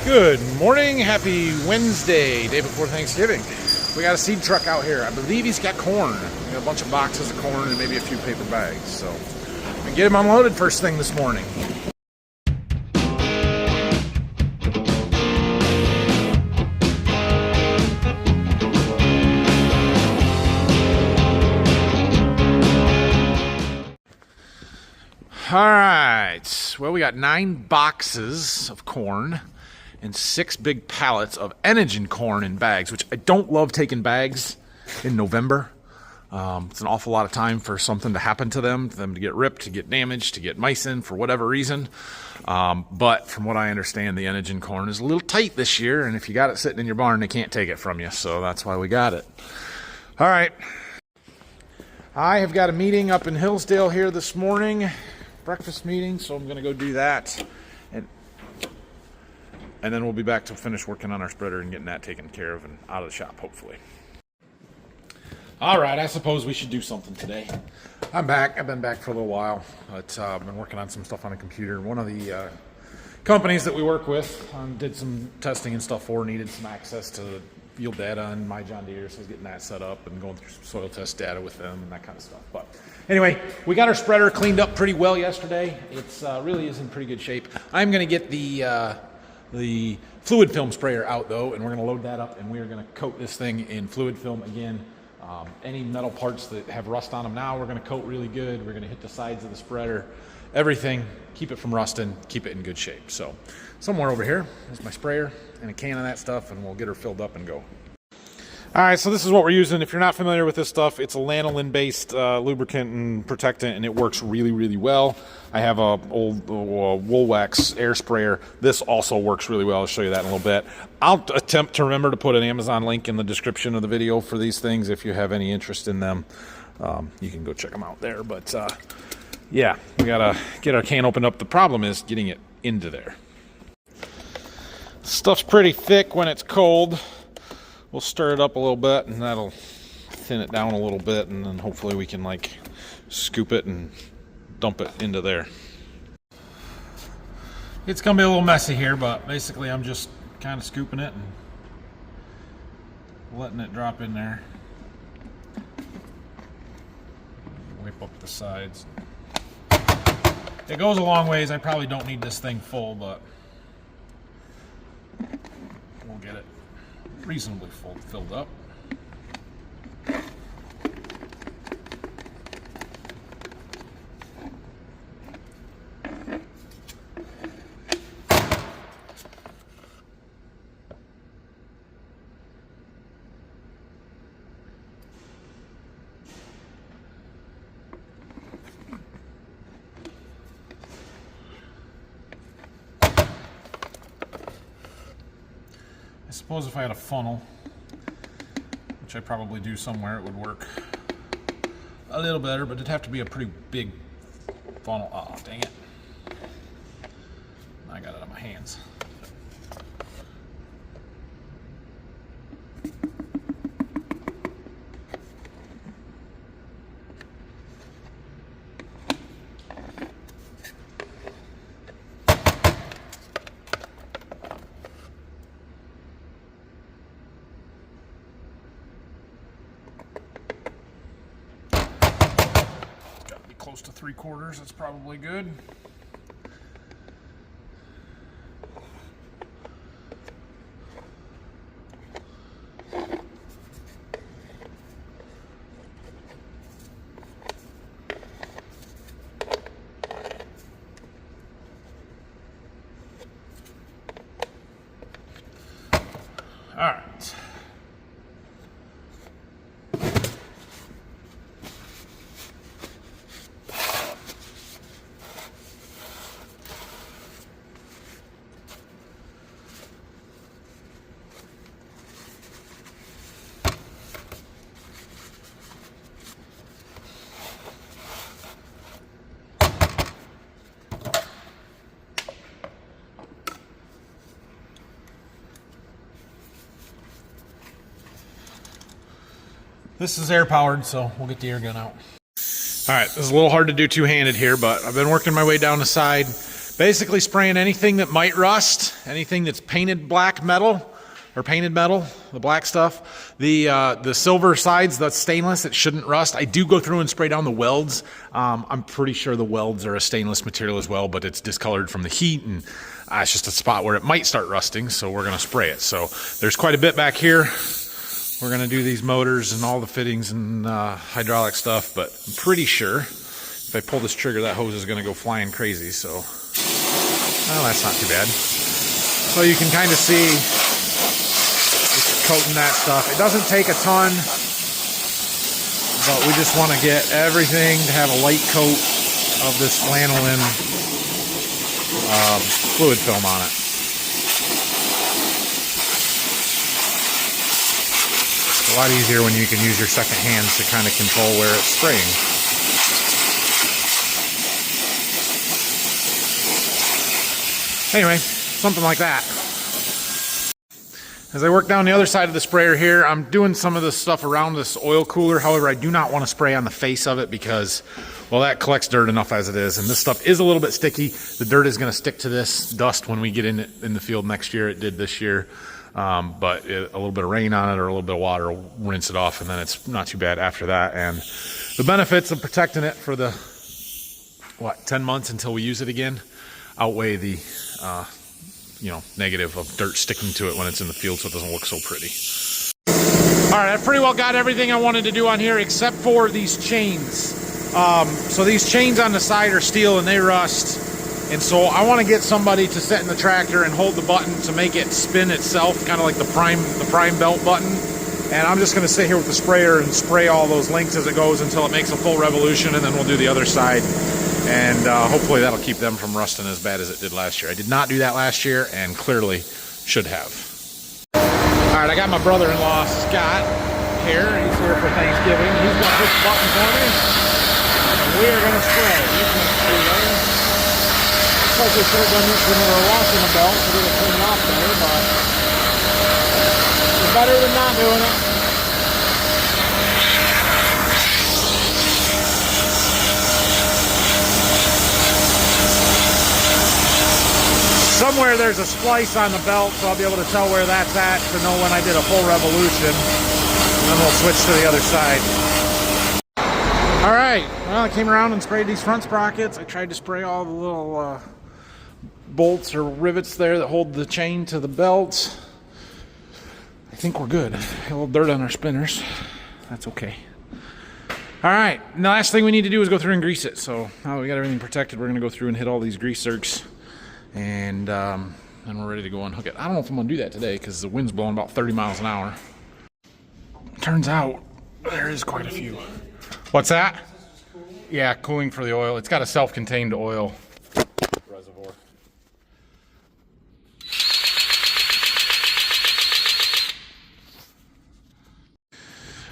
Good morning, happy Wednesday, day before Thanksgiving. We got a seed truck out here. I believe he's got corn. We got a bunch of boxes of corn and maybe a few paper bags. So we get him unloaded first thing this morning. All right, well, we got 9 boxes of corn and 6 big pallets of Enogen corn in bags, which I don't love taking bags in November. It's an awful lot of time for something to happen to them to get ripped, to get damaged, to get mice in for whatever reason. But from what I understand, the Enogen corn is a little tight this year, and if you got it sitting in your barn, they can't take it from you, so that's why we got it. All right, I have got a meeting up in Hillsdale here this morning. Breakfast meeting, so I'm going to go do that, and then we'll be back to finish working on our spreader and getting that taken care of and out of the shop, hopefully. All right, I suppose we should do something today. I'm back. I've been back for a little while, but I've been working on some stuff on the computer. One of the companies that we work with did some testing and stuff needed some access to field data on my John Deere, so I was getting that set up and going through some soil test data with them and that kind of stuff. But anyway, we got our spreader cleaned up pretty well yesterday. It's really is in pretty good shape. I'm going to get the fluid film sprayer out though, and we're going to load that up, and we are going to coat this thing in fluid film again. Any metal parts that have rust on them now, we're going to coat really good. We're going to hit the sides of the spreader, everything, keep it from rusting, keep it in good shape. So somewhere over here is my sprayer and a can of that stuff, and we'll get her filled up and go. All right, so this is what we're using. If you're not familiar with this stuff, it's a lanolin-based lubricant and protectant, and it works really, really well. I have a old wool wax air sprayer. This also works really well. I'll show you that in a little bit. I'll attempt to remember to put an Amazon link in the description of the video for these things. If you have any interest in them, you can go check them out there. But yeah, we gotta get our can opened up. The problem is getting it into there. Stuff's pretty thick when it's cold. We'll stir it up a little bit, and that'll thin it down a little bit, and then hopefully we can like scoop it and dump it into there. It's gonna be a little messy here, but basically I'm just kind of scooping it and letting it drop in there. Whip up the sides. It goes a long ways. I probably don't need this thing full, but we'll get it reasonably filled up. I suppose if I had a funnel, which I probably do somewhere, it would work a little better, but it'd have to be a pretty big funnel. Oh, dang it. I got it on my hands. Close to 3/4, that's probably good. All right. This is air powered, so we'll get the air gun out. All right, this is a little hard to do two-handed here, but I've been working my way down the side, Basically spraying anything that might rust, anything that's painted black metal, or painted metal, the black stuff. The silver sides, the stainless, it shouldn't rust. I do go through and spray down the welds. I'm pretty sure the welds are a stainless material as well, but it's discolored from the heat, and it's just a spot where it might start rusting, so we're gonna spray it. So there's quite a bit back here. We're gonna do these motors and all the fittings and hydraulic stuff, but I'm pretty sure if I pull this trigger, that hose is gonna go flying crazy, so. Well, that's not too bad. So you can kind of see coating that stuff. It doesn't take a ton, but we just want to get everything to have a light coat of this lanolin fluid film on it. It's a lot easier when you can use your second hands to kind of control where it's spraying. Anyway, something like that. As I work down the other side of the sprayer here, I'm doing some of this stuff around this oil cooler. However, I do not want to spray on the face of it because, well, that collects dirt enough as it is. And this stuff is a little bit sticky. The dirt is going to stick to this dust when we get in the field next year. It did this year. But a little bit of rain on it or a little bit of water will rinse it off, and then it's not too bad after that. And the benefits of protecting it for the, 10 months until we use it again outweigh the negative of dirt sticking to it when it's in the field, so it doesn't look so pretty. All right, I've pretty well got everything I wanted to do on here except for these chains. So these chains on the side are steel and they rust, and so I want to get somebody to sit in the tractor and hold the button to make it spin itself, kind of like the prime belt button. And I'm just going to sit here with the sprayer and spray all those links as it goes until it makes a full revolution, and then we'll do the other side. And hopefully that'll keep them from rusting as bad as it did last year. I did not do that last year, and clearly should have. All right, I got my brother-in-law, Scott, here. He's here for Thanksgiving. He's going to push the button for me, and we are going to spray. Looks like we should have done this when we were washing the belt, so we would clean it off better, but it's better than not doing it. Somewhere there's a splice on the belt, so I'll be able to tell where that's at to know when I did a full revolution. And then we'll switch to the other side. All right, well, I came around and sprayed these front sprockets. I tried to spray all the little bolts or rivets there that hold the chain to the belt. I think we're good. Got a little dirt on our spinners. That's okay. All right, and the last thing we need to do is go through and grease it. So now we got everything protected, we're gonna go through and hit all these grease zerks. And then we're ready to go unhook it. I don't know if I'm gonna do that today because the wind's blowing about 30 miles an hour. Turns out there is quite a few. What's that? Yeah, cooling for the oil. It's got a self-contained oil reservoir.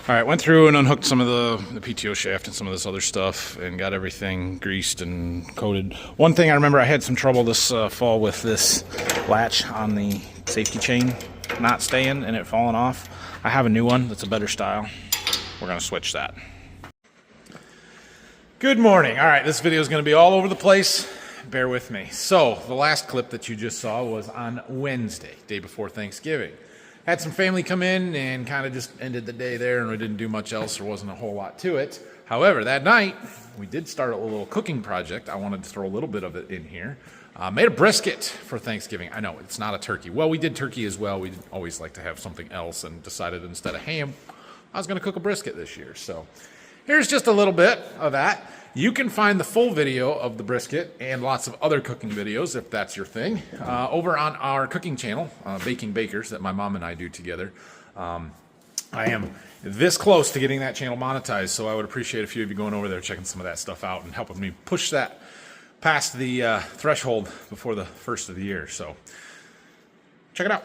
All right, went through and unhooked some of the PTO shaft and some of this other stuff and got everything greased and coated. One thing I remember, I had some trouble this fall with this latch on the safety chain not staying and it falling off. I have a new one that's a better style. We're gonna switch that. Good morning. All right, this video is gonna be all over the place. Bear with me. So the last clip that you just saw was on Wednesday, day before Thanksgiving. Had some family come in and kind of just ended the day there, and we didn't do much else. There wasn't a whole lot to it. However, that night, we did start a little cooking project. I wanted to throw a little bit of it in here. Made a brisket for Thanksgiving. I know, it's not a turkey. Well, we did turkey as well. We always like to have something else and decided instead of ham, I was going to cook a brisket this year. So here's just a little bit of that. You can find the full video of the brisket and lots of other cooking videos, if that's your thing, over on our cooking channel, Baking Bakers, that my mom and I do together. I am this close to getting that channel monetized, so I would appreciate a few of you going over there, checking some of that stuff out, and helping me push that past the threshold before the first of the year. So check it out.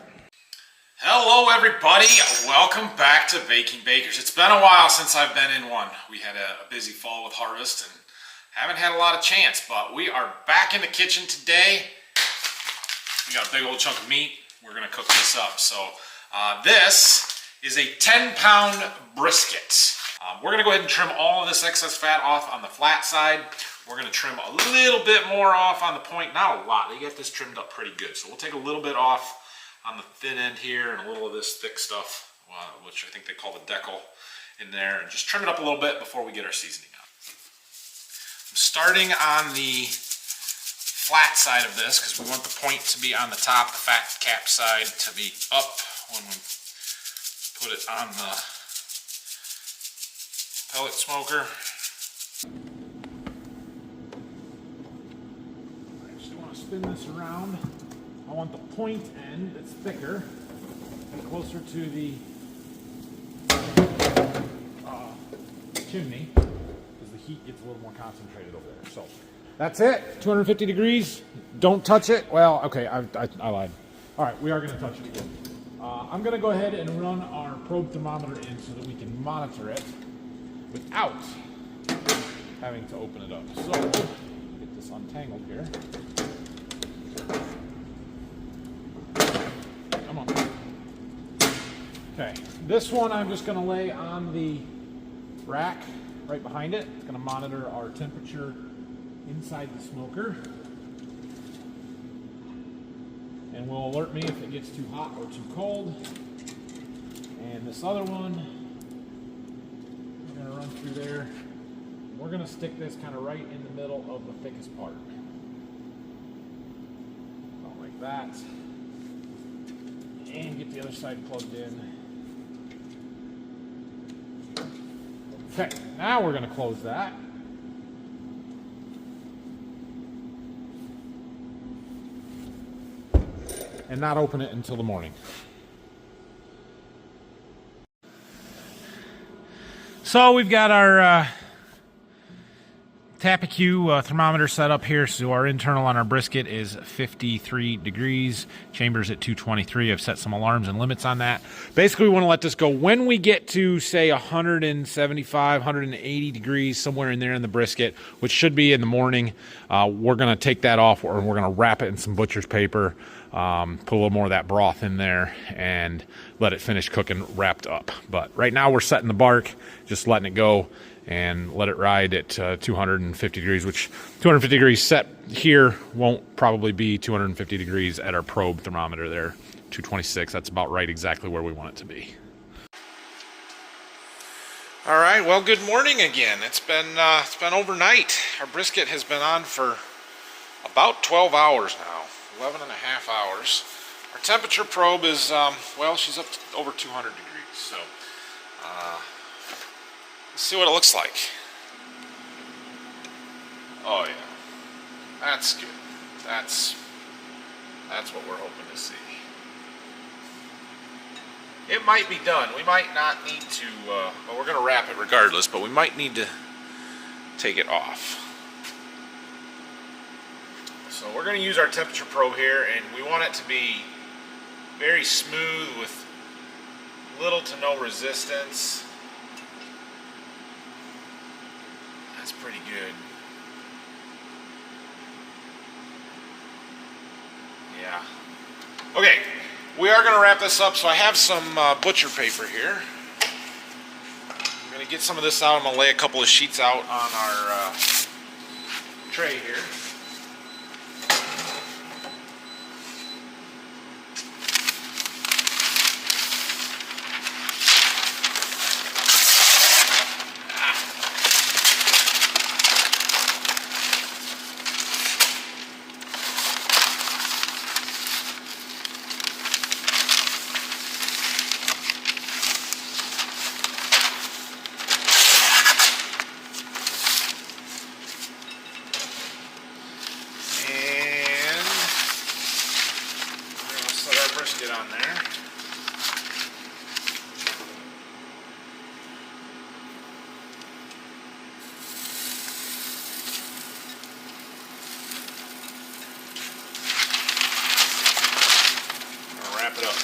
Hello everybody, welcome back to Baking Bakers. It's been a while since I've been in one. We had a busy fall with harvest and haven't had a lot of chance, but we are back in the kitchen today. We got a big old chunk of meat. We're gonna cook this up. So this is a 10-pound brisket. We're gonna go ahead and trim all of this excess fat off on the flat side. We're going to trim a little bit more off on the point. Not a lot. They get this trimmed up pretty good. So we'll take a little bit off on the thin end here and a little of this thick stuff, which I think they call the decal, in there. And just trim it up a little bit before we get our seasoning on. I'm starting on the flat side of this because we want the point to be on the top, the fat cap side to be up when we put it on the pellet smoker. I just want to spin this around. I want the point end that's thicker and closer to the chimney because the heat gets a little more concentrated over there. So that's it. 250 degrees. Don't touch it. Well, okay, I lied. All right, we are going to touch it again. I'm going to go ahead and run our probe thermometer in so that we can monitor it without having to open it up. So, get this untangled here. Come on. Okay, this one I'm just going to lay on the rack right behind it. It's going to monitor our temperature inside the smoker. And will alert me if it gets too hot or too cold. And this other one, we're going to run through there. We're going to stick this kind of right in the middle of the thickest part. About like that. And get the other side plugged in. Okay, now we're going to close that. And not open it until the morning. So we've got our Tapiq thermometer set up here. So our internal on our brisket is 53 degrees. Chamber's at 223. I've set some alarms and limits on that. Basically, we want to let this go. When we get to, say, 175, 180 degrees, somewhere in there in the brisket, which should be in the morning, we're going to take that off, or we're going to wrap it in some butcher's paper, put a little more of that broth in there, and let it finish cooking wrapped up. But right now we're setting the bark, just letting it go, and let it ride at 250 degrees, which 250 degrees set here won't probably be 250 degrees at our probe thermometer there, 226. That's about right, exactly where we want it to be. All right, well, good morning again. It's been overnight. Our brisket has been on for about 12 hours now, 11 and a half hours. Our temperature probe is, well, she's up to over 200 degrees, so let's see what it looks like. Oh yeah, that's good. That's what we're hoping to see. It might be done. We might not need to, well, we're going to wrap it regardless, but we might need to take it off. So we're going to use our temperature probe here, and we want it to be very smooth with little to no resistance. That's pretty good. Yeah. Okay, we are going to wrap this up, so I have some butcher paper here. I'm going to get some of this out. I'm going to lay a couple of sheets out on our tray here. Brisket on there. I'll wrap it up.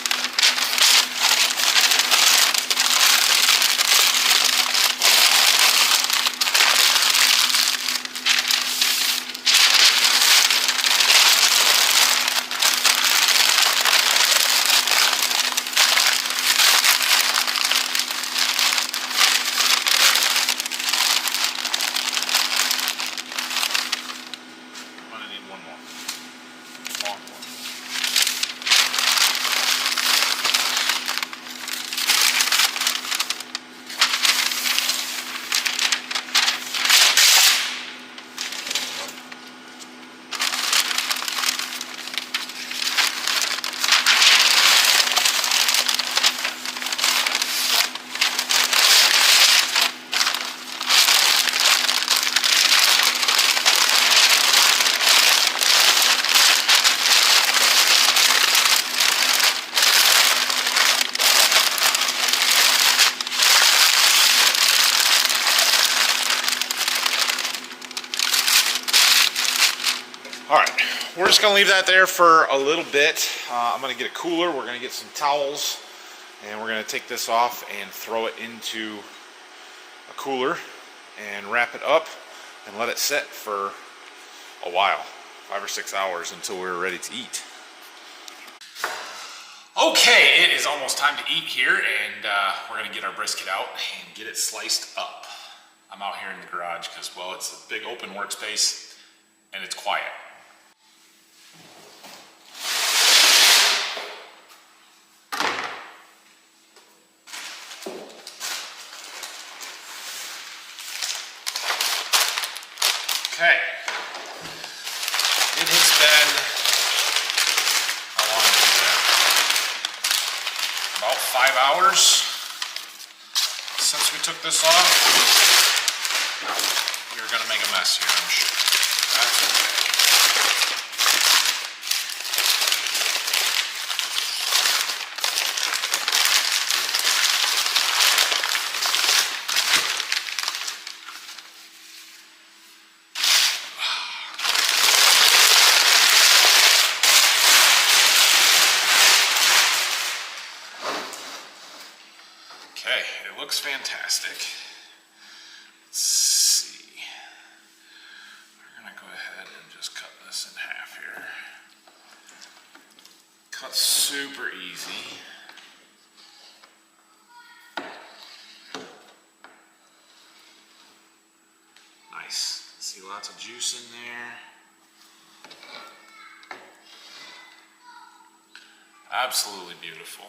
just gonna leave that there for a little bit. I'm gonna get a cooler, we're gonna get some towels, and we're gonna take this off and throw it into a cooler and wrap it up and let it sit for a while, 5 or 6 hours, until we're ready to eat. Okay, it is almost time to eat here, and we're gonna get our brisket out and get it sliced up. I'm out here in the garage because, well, it's a big open workspace and it's quiet. Okay, it has been, how long has it been? About 5 hours since we took this off. We're gonna make a mess here, I'm sure. That's okay. Okay, it looks fantastic. Let's see. We're gonna go ahead and just cut this in half here. Cuts super easy. Nice. See lots of juice in there. Absolutely beautiful.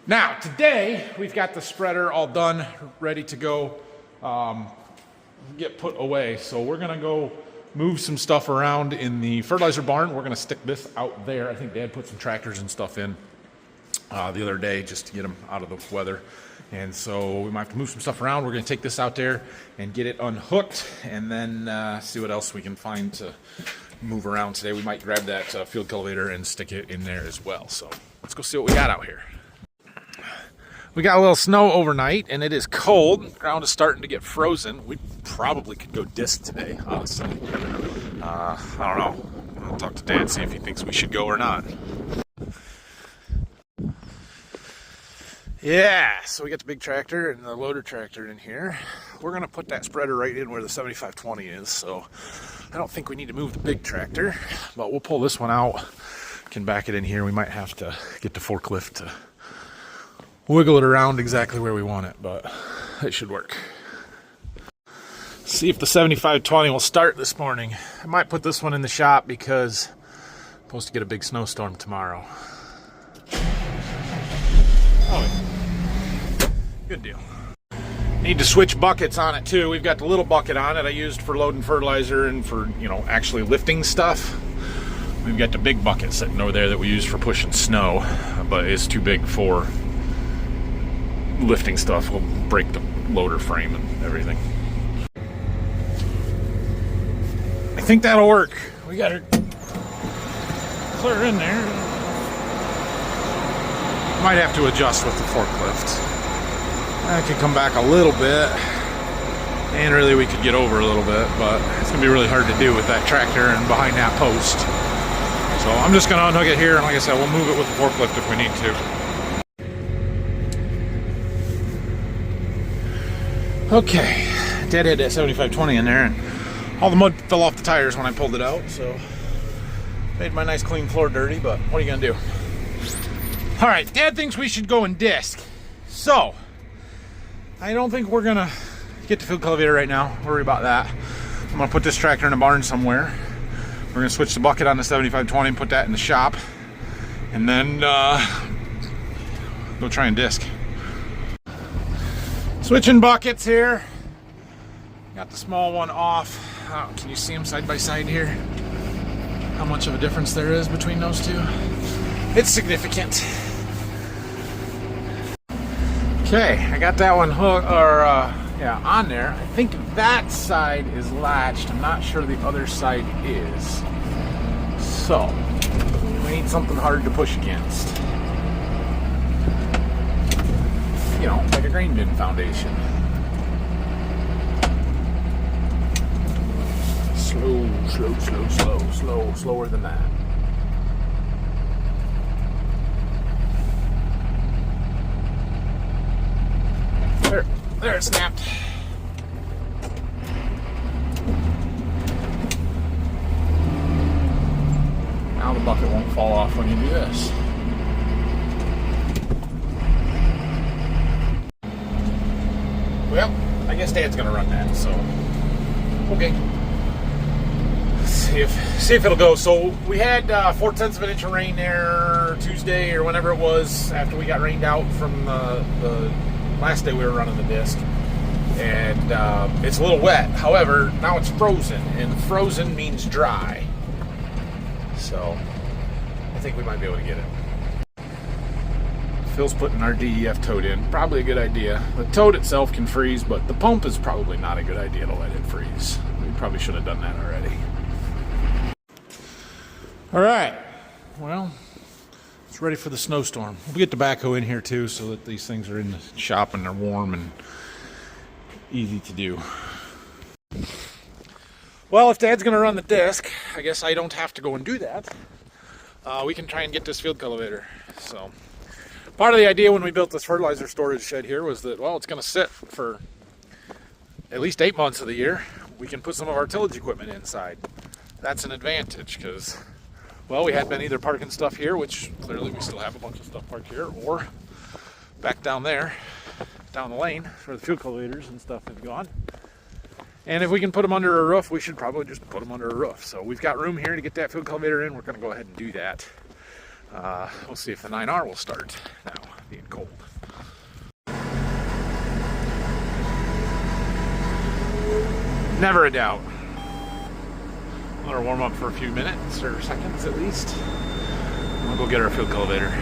Now, today, we've got the spreader all done, ready to go get put away. So we're gonna go move some stuff around in the fertilizer barn. We're gonna stick this out there. I think Dad put some tractors and stuff in the other day just to get them out of the weather. And so we might have to move some stuff around. We're gonna take this out there and get it unhooked, and then see what else we can find to move around today. We might grab that field cultivator and stick it in there as well. So let's go see what we got out here. We got a little snow overnight, and it is cold. The ground is starting to get frozen. We probably could go disc today, honestly. I don't know. I'll talk to Dad, see if he thinks we should go or not. Yeah, so we got the big tractor and the loader tractor in here. We're gonna put that spreader right in where the 7520 is, so I don't think we need to move the big tractor, but we'll pull this one out, can back it in here. We might have to get the forklift to wiggle it around exactly where we want it, but it should work. See if the 7520 will start this morning. I might put this one in the shop because I'm supposed to get a big snowstorm tomorrow. Oh, good deal. Need to switch buckets on it too. We've got the little bucket on it I used for loading fertilizer and for, you know, actually lifting stuff. We've got the big bucket sitting over there that we use for pushing snow, but it's too big for lifting stuff. Will break the loader frame and everything. I think that'll work. We got her clear in there. Might have to adjust with the forklift. I could come back a little bit, and really we could get over a little bit, but it's gonna be really hard to do with that tractor and behind that post. So I'm just gonna unhook it here, and like I said, we'll move it with the forklift if we need to. Okay, Dad had that 7520 in there, and all the mud fell off the tires when I pulled it out, so made my nice clean floor dirty, but what are you gonna do? All right, Dad thinks we should go and disc. So, I don't think we're gonna get the field cultivator right now. Worry about that. I'm gonna put this tractor in a barn somewhere. We're gonna switch the bucket on the 7520 and put that in the shop, and then go try and disc. Switching buckets here. Got the small one off. Can you see them side by side here? How much of a difference there is between those two? It's significant. Okay, I got that one hooked, or yeah, on there. I think that side is latched. I'm not sure the other side is. So, we need something hard to push against. You know, like a grain bin foundation. Slower than that. There it snapped. Now the bucket won't fall off when you do this. Well, I guess Dad's gonna run that, so okay. See if it'll go. So we had 4/10 of an inch of rain there Tuesday or whenever it was after we got rained out from the last day we were running the disc, and it's a little wet. However, now it's frozen, and frozen means dry. So I think we might be able to get it. Phil's putting our DEF tote in. Probably a good idea. The tote itself can freeze, but the pump is probably not a good idea to let it freeze. We probably should have done that already. All right. Well, it's ready for the snowstorm. We'll get the backhoe in here too so that these things are in the shop and they're warm and easy to do. Well, if Dad's going to run the disc, I guess I don't have to go and do that. We can try and get this field cultivator. So, part of the idea when we built this fertilizer storage shed here was that, well, it's going to sit for at least 8 months of the year. We can put some of our tillage equipment inside. That's an advantage because, well, we had been either parking stuff here, which clearly we still have a bunch of stuff parked here, or back down there, down the lane, where the field cultivators and stuff have gone. And if we can put them under a roof, we should probably just put them under a roof. So we've got room here to get that field cultivator in. We're going to go ahead and do that. We'll see if the 9R will start now, being cold. Never a doubt. Let her warm up for a few minutes or seconds at least. We'll go get our field cultivator.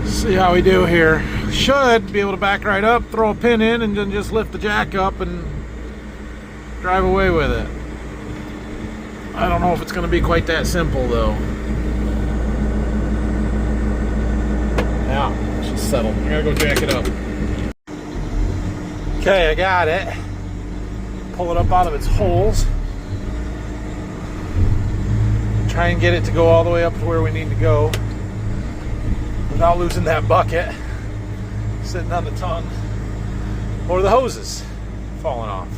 See how we do here. Should be able to back right up, throw a pin in, and then just lift the jack up and drive away with it. I don't know if it's going to be quite that simple though. Yeah, she's settled. I gotta go jack it up. Okay, I got it. Pull it up out of its holes. Try and get it to go all the way up to where we need to go without losing that bucket sitting on the tongue or the hoses falling off.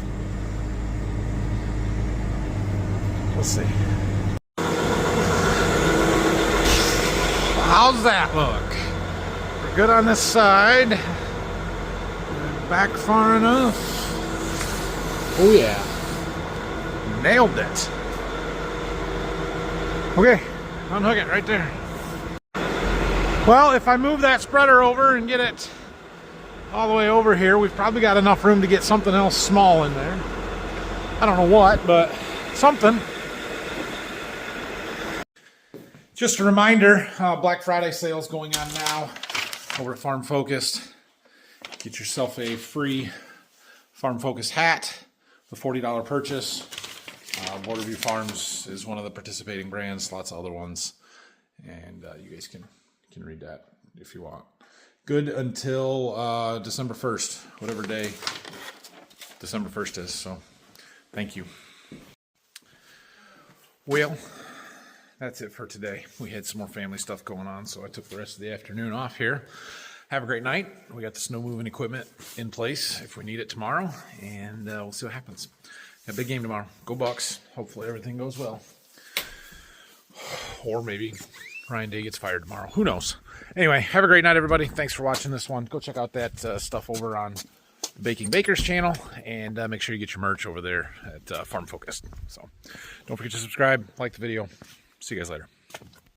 We'll see. How's that look? We're good on this side. Back far enough. Oh yeah. Nailed it. Okay, unhook it right there. Well, if I move that spreader over and get it all the way over here, we've probably got enough room to get something else small in there. I don't know what, but something. Just a reminder, Black Friday sales going on now over at Farm Focused. Get yourself a free Farm Focused hat, the $40 purchase. Borderview Farms is one of the participating brands, lots of other ones. And you guys can read that if you want. Good until December 1st, whatever day December 1st is. So thank you. Well, that's it for today. We had some more family stuff going on, so I took the rest of the afternoon off here. Have a great night. We got the snow moving equipment in place if we need it tomorrow, and we'll see what happens. Got a big game tomorrow. Go Bucks. Hopefully everything goes well. Or maybe Ryan Day gets fired tomorrow. Who knows? Anyway, have a great night, everybody. Thanks for watching this one. Go check out that stuff over on the Baking Bakers channel, and make sure you get your merch over there at Farm Focused. So don't forget to subscribe, like the video. See you guys later.